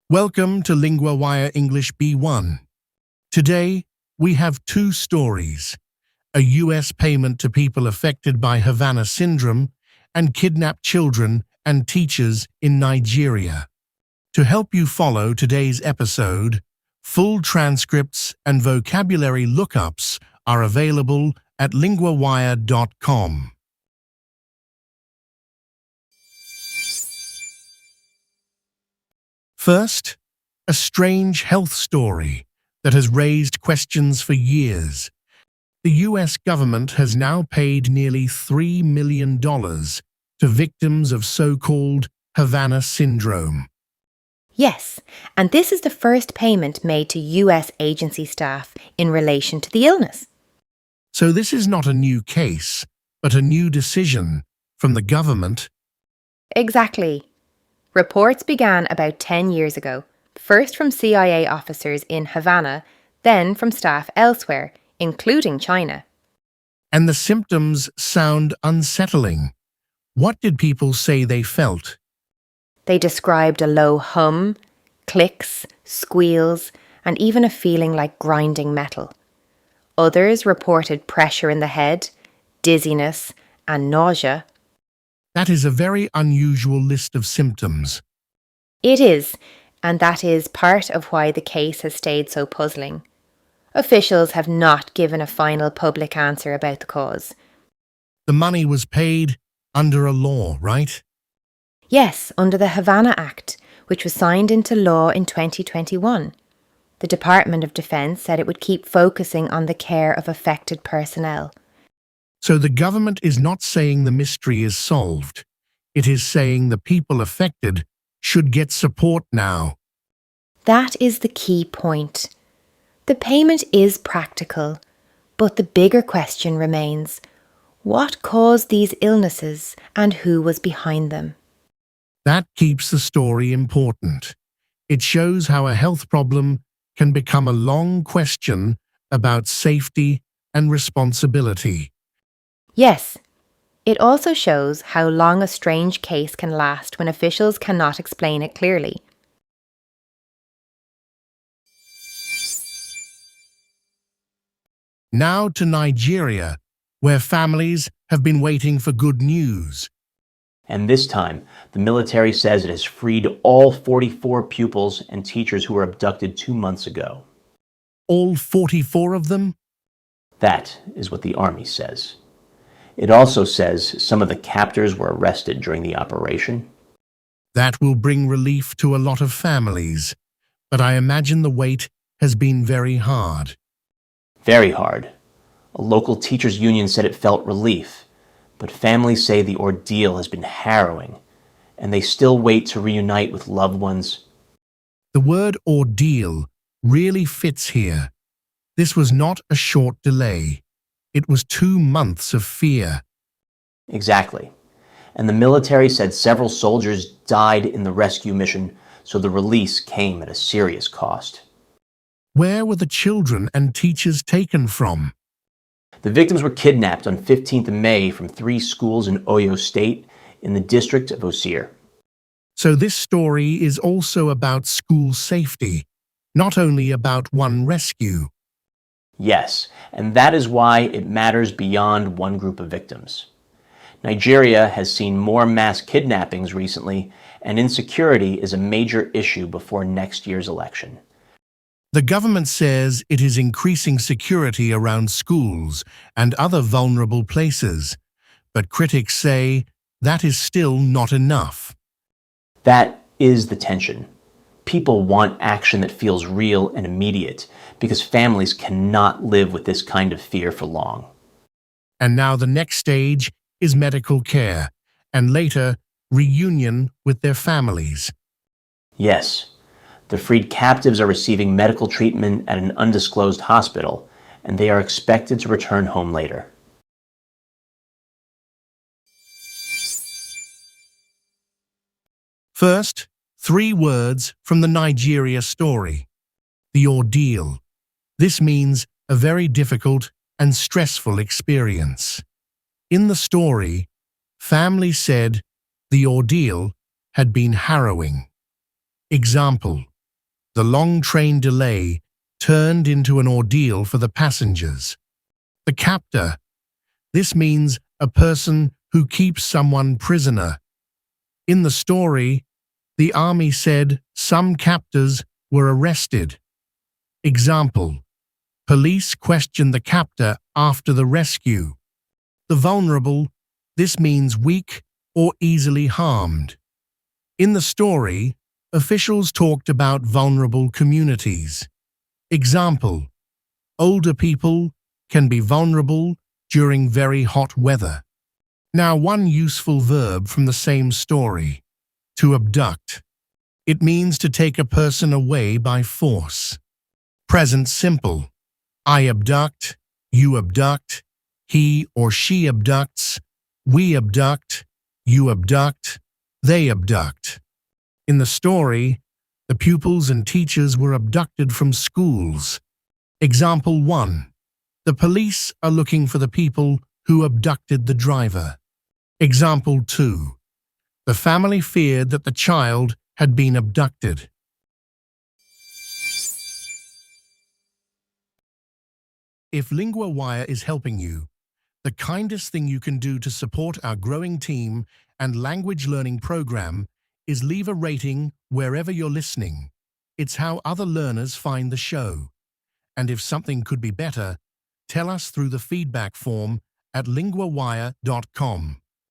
Welcome to Lingua Wire English B1. Today, we have two stories: a US payment to people affected by Havana Syndrome and kidnapped children and teachers in Nigeria. To help you follow today's episode, full transcripts and vocabulary lookups are available at linguawire.com. First, a strange health story that has raised questions for years. The US government has now paid nearly $3 million to victims of so-called Havana Syndrome. Yes, and this is the first payment made to US agency staff in relation to the illness. So this is not a new case, but a new decision from the government. Exactly. Reports began about 10 years ago, first from CIA officers in Havana, then from staff elsewhere, including China. And the symptoms sound unsettling. What did people say they felt? They described a low hum, clicks, squeals, and even a feeling like grinding metal. Others reported pressure in the head, dizziness, and nausea. That is a very unusual list of symptoms. It is, and that is part of why the case has stayed so puzzling. Officials have not given a final public answer about the cause. The money was paid under a law, right? Yes, under the Havana Act, which was signed into law in 2021. The Department of Defense said it would keep focusing on the care of affected personnel. So the government is not saying the mystery is solved. It is saying the people affected should get support now. That is the key point. The payment is practical, but the bigger question remains: what caused these illnesses and who was behind them? That keeps the story important. It shows how a health problem can become a long question about safety and responsibility. Yes, it also shows how long a strange case can last when officials cannot explain it clearly. Now to Nigeria, where families have been waiting for good news. And this time, the military says it has freed all 44 pupils and teachers who were abducted 2 months ago. All 44 of them? That is what the Army says. It also says some of the captors were arrested during the operation. That will bring relief to a lot of families, but I imagine the wait has been very hard. Very hard. A local teachers' union said it felt relief, but families say the ordeal has been harrowing, and they still wait to reunite with loved ones. The word ordeal really fits here. This was not a short delay. It was 2 months of fear. Exactly. And the military said several soldiers died in the rescue mission, so the release came at a serious cost. Where were the children and teachers taken from? The victims were kidnapped on 15th of May from 3 schools in Oyo State in the district of Osir. So this story is also about school safety, not only about one rescue. Yes, and that is why it matters beyond one group of victims. Nigeria has seen more mass kidnappings recently, and insecurity is a major issue before next year's election. The government says it is increasing security around schools and other vulnerable places, but critics say that is still not enough. That is the tension. People want action that feels real and immediate, because families cannot live with this kind of fear for long. And now the next stage is medical care, and later, reunion with their families. Yes, the freed captives are receiving medical treatment at an undisclosed hospital, and they are expected to return home later. First, 3 words from the Nigeria story. The ordeal. This means a very difficult and stressful experience. In the story, Family said the ordeal had been harrowing. Example: the long train delay turned into an ordeal for the passengers. The captor. This means a person who keeps someone prisoner. In the story, the army said some captors were arrested. Example: police questioned the captor after the rescue. The vulnerable. This means weak or easily harmed. In the story, officials talked about vulnerable communities. Example: older people can be vulnerable during very hot weather. Now, one useful verb from the same story: to abduct. It means to take a person away by force. Present simple: I abduct, you abduct, he or she abducts, we abduct, you abduct, they abduct. In the story, the pupils and teachers were abducted from schools. Example 1. The police are looking for the people who abducted the driver. Example 2. The family feared that the child had been abducted. If Lingua Wire is helping you, the kindest thing you can do to support our growing team and language learning program is leave a rating wherever you're listening. It's how other learners find the show. And if something could be better, tell us through the feedback form at linguawire.com.